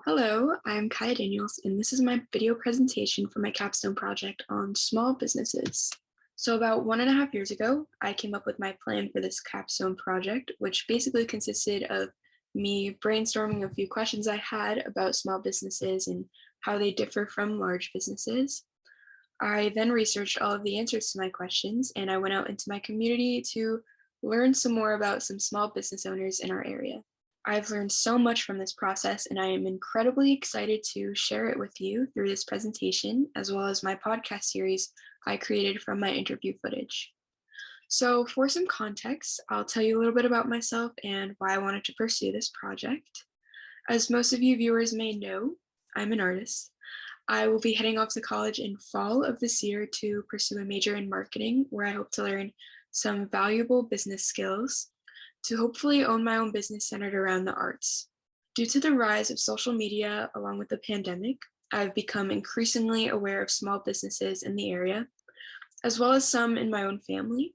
Hello, I'm Kaya Daniels, and this is my video presentation for my capstone project on small businesses. So about 1.5 years ago, I came up with my plan for this capstone project, which basically consisted of me brainstorming a few questions I had about small businesses and how they differ from large businesses. I then researched all of the answers to my questions, and I went out into my community to learn some more about some small business owners in our area. I've learned so much from this process, and I am incredibly excited to share it with you through this presentation, as well as my podcast series I created from my interview footage. So, for some context, I'll tell you a little bit about myself and why I wanted to pursue this project. As most of you viewers may know, I'm an artist. I will be heading off to college in fall of this year to pursue a major in marketing, where I hope to learn some valuable business skills to hopefully own my own business centered around the arts. Due to the rise of social media along with the pandemic, I've become increasingly aware of small businesses in the area, as well as some in my own family.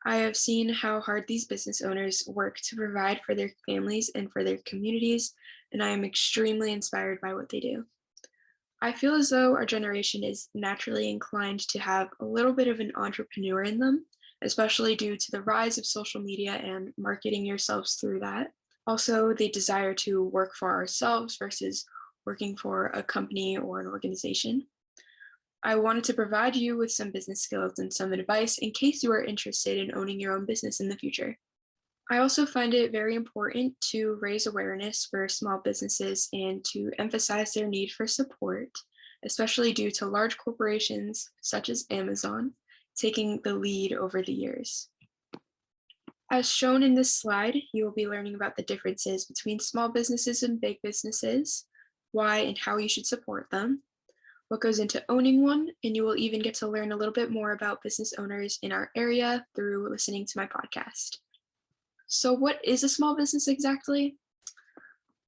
I have seen how hard these business owners work to provide for their families and for their communities, and I am extremely inspired by what they do. I feel as though our generation is naturally inclined to have a little bit of an entrepreneur in them, especially due to the rise of social media and marketing yourselves through that. Also, the desire to work for ourselves versus working for a company or an organization. I wanted to provide you with some business skills and some advice in case you are interested in owning your own business in the future. I also find it very important to raise awareness for small businesses and to emphasize their need for support, especially due to large corporations such as Amazon taking the lead over the years. As shown in this slide, you will be learning about the differences between small businesses and big businesses, why and how you should support them, what goes into owning one, and you will even get to learn a little bit more about business owners in our area through listening to my podcast. So what is a small business exactly?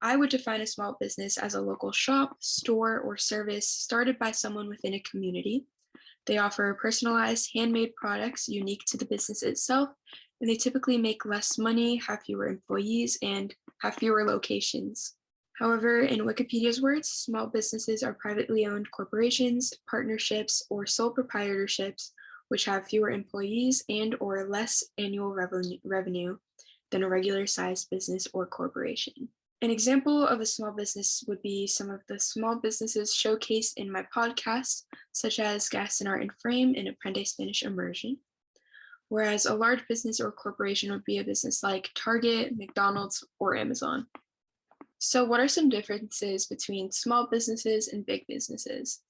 I would define a small business as a local shop, store, or service started by someone within a community. They offer personalized, handmade products unique to the business itself, and they typically make less money, have fewer employees, and have fewer locations. However, in Wikipedia's words, small businesses are privately owned corporations, partnerships, or sole proprietorships, which have fewer employees and or less annual revenue than a regular sized business or corporation. An example of a small business would be some of the small businesses showcased in my podcast, such as Gas and Art and Frame and Aprende Spanish Immersion. Whereas a large business or corporation would be a business like Target, McDonald's, or Amazon. So what are some differences between small businesses and big businesses?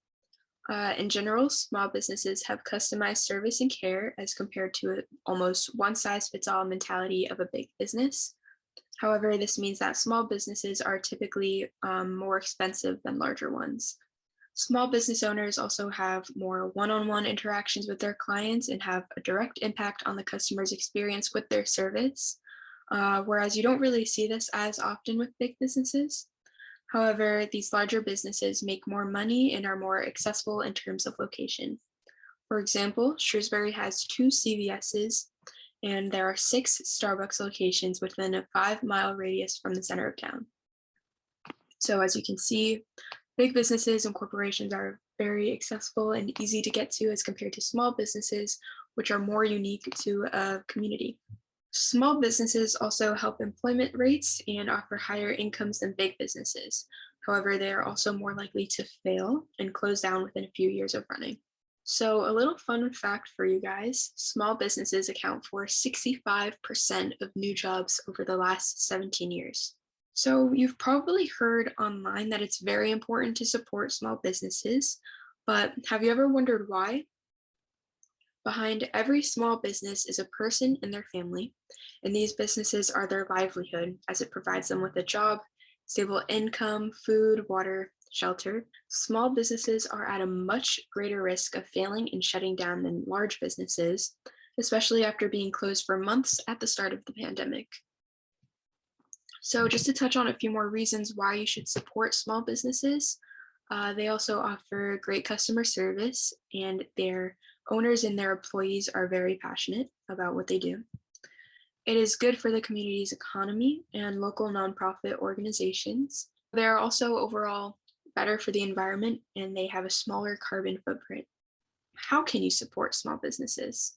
In general, small businesses have customized service and care as compared to an almost one-size-fits-all mentality of a big business. However, this means that small businesses are typically more expensive than larger ones. Small business owners also have more one-on-one interactions with their clients and have a direct impact on the customer's experience with their service, whereas you don't really see this as often with big businesses. However, these larger businesses make more money and are more accessible in terms of location. For example, Shrewsbury has 2 CVS's, and there are 6 Starbucks locations within a 5-mile radius from the center of town. So as you can see, big businesses and corporations are very accessible and easy to get to as compared to small businesses, which are more unique to a community. Small businesses also help employment rates and offer higher incomes than big businesses. However, they are also more likely to fail and close down within a few years of running. So a little fun fact for you guys, small businesses account for 65% of new jobs over the last 17 years. So you've probably heard online that it's very important to support small businesses, but have you ever wondered why? Behind every small business is a person and their family, and these businesses are their livelihood as it provides them with a job, stable income, food, water, shelter. Small businesses are at a much greater risk of failing and shutting down than large businesses, especially after being closed for months at the start of the pandemic. So just to touch on a few more reasons why you should support small businesses, they also offer great customer service, and their owners and their employees are very passionate about what they do. It is good for the community's economy and local nonprofit organizations. They're also overall better for the environment and they have a smaller carbon footprint. How can you support small businesses?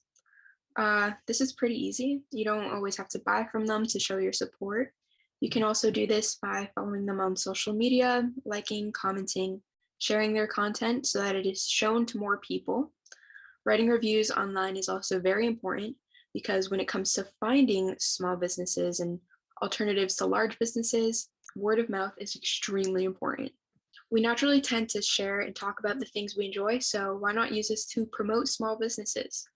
This is pretty easy. You don't always have to buy from them to show your support. You can also do this by following them on social media, liking, commenting, sharing their content so that it is shown to more people. Writing reviews online is also very important because when it comes to finding small businesses and alternatives to large businesses, word of mouth is extremely important. We naturally tend to share and talk about the things we enjoy, so why not use this to promote small businesses?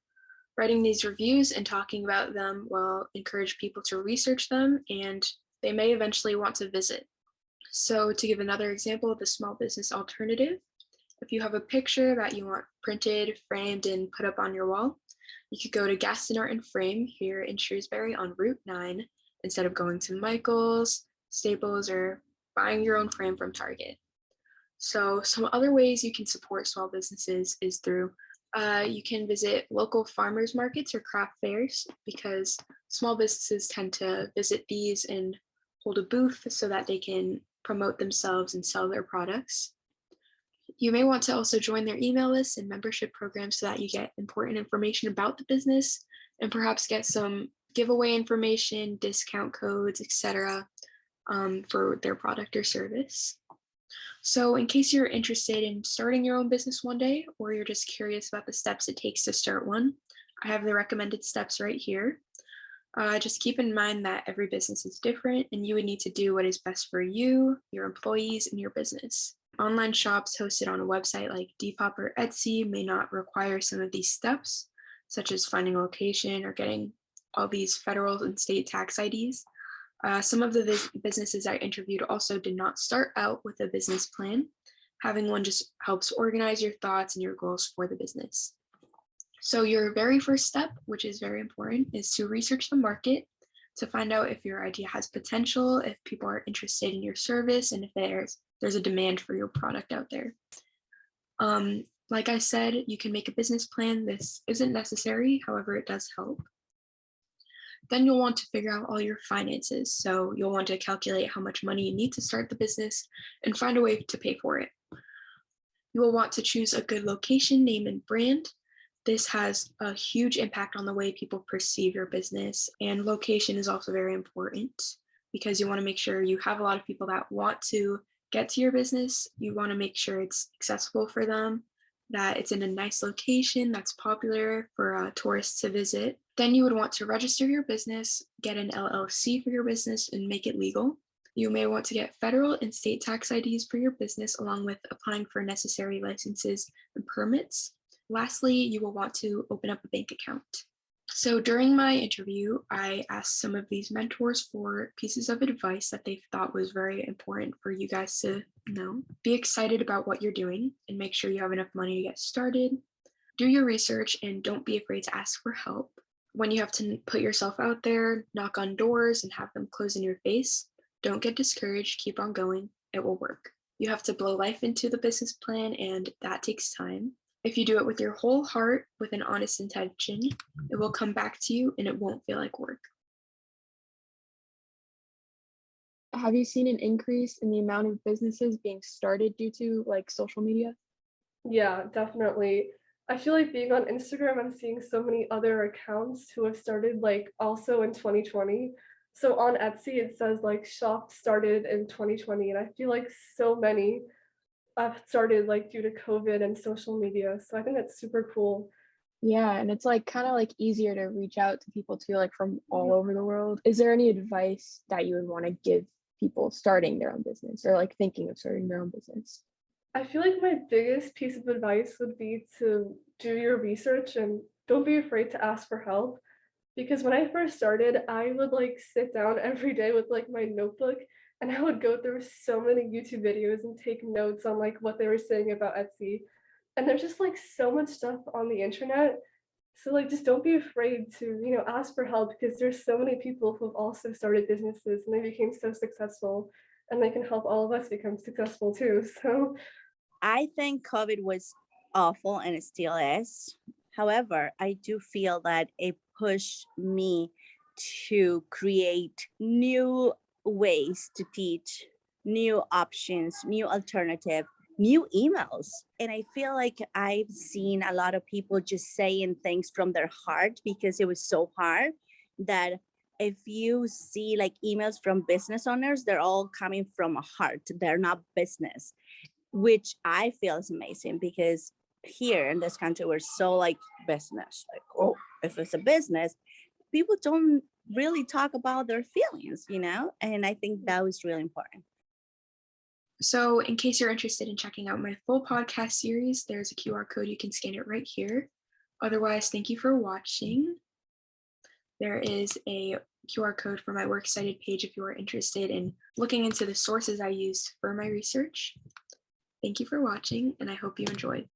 Writing these reviews and talking about them will encourage people to research them and they may eventually want to visit. So, to give another example of a small business alternative, if you have a picture that you want printed, framed, and put up on your wall, you could go to Gaston Art and Frame here in Shrewsbury on Route 9 instead of going to Michael's, Staples, or buying your own frame from Target. So, some other ways you can support small businesses is through you can visit local farmers markets or craft fairs because small businesses tend to visit these and hold a booth so that they can promote themselves and sell their products. You may want to also join their email lists and membership programs so that you get important information about the business and perhaps get some giveaway information, discount codes, etc., for their product or service. So, in case you're interested in starting your own business one day, or you're just curious about the steps it takes to start one, I have the recommended steps right here. Just keep in mind that every business is different and you would need to do what is best for you, your employees, and your business. Online shops hosted on a website like Depop or Etsy may not require some of these steps, such as finding a location or getting all these federal and state tax IDs. Some of the businesses I interviewed also did not start out with a business plan. Having one just helps organize your thoughts and your goals for the business. So, your very first step, which is very important, is to research the market to find out if your idea has potential, if people are interested in your service, and if there's a demand for your product out there. Like I said, you can make a business plan. This isn't necessary, however, it does help. Then you'll want to figure out all your finances. So you'll want to calculate how much money you need to start the business and find a way to pay for it. You will want to choose a good location, name, and brand. This has a huge impact on the way people perceive your business, and location is also very important because you want to make sure you have a lot of people that want to get to your business. You want to make sure it's accessible for them, that it's in a nice location that's popular for tourists to visit. Then you would want to register your business, get an LLC for your business, and make it legal. You may want to get federal and state tax IDs for your business, along with applying for necessary licenses and permits. Lastly, you will want to open up a bank account. So during my interview, I asked some of these mentors for pieces of advice that they thought was very important for you guys to know. Be excited about what you're doing and make sure you have enough money to get started. Do your research and don't be afraid to ask for help. When you have to put yourself out there, knock on doors and have them close in your face, don't get discouraged, keep on going, it will work. You have to blow life into the business plan and that takes time. If you do it with your whole heart, with an honest intention, it will come back to you and it won't feel like work. Have you seen an increase in the amount of businesses being started due to like social media? Yeah, definitely. I feel like being on Instagram, I'm seeing so many other accounts who have started like also in 2020. So on Etsy, it says like shop started in 2020, and I feel like so many have started like due to COVID and social media. So I think that's super cool. Yeah, and it's like kind of like easier to reach out to people too, like from all over the world. Is there any advice that you would want to give people starting their own business or like thinking of starting their own business? I feel like my biggest piece of advice would be to do your research and don't be afraid to ask for help. Because when I first started, I would like sit down every day with like my notebook and I would go through so many YouTube videos and take notes on like what they were saying about Etsy. And there's just like so much stuff on the internet. So like just don't be afraid to, ask for help because there's so many people who have also started businesses and they became so successful and they can help all of us become successful too. So I think COVID was awful and it still is. However, I do feel that it pushed me to create new ways to teach new options, new alternative, new emails. And I feel like I've seen a lot of people just saying things from their heart because it was so hard that if you see like emails from business owners, they're all coming from a heart. They're not business, which I feel is amazing because here in this country, we're so like business, like, oh, if it's a business, people don't really talk about their feelings, and I think that was really important. So in case you're interested in checking out my full podcast series, there's a QR code. You can scan it right here. Otherwise, thank you for watching. There is a QR code for my Works Cited page if you are interested in looking into the sources I used for my research. Thank you for watching, and I hope you enjoyed.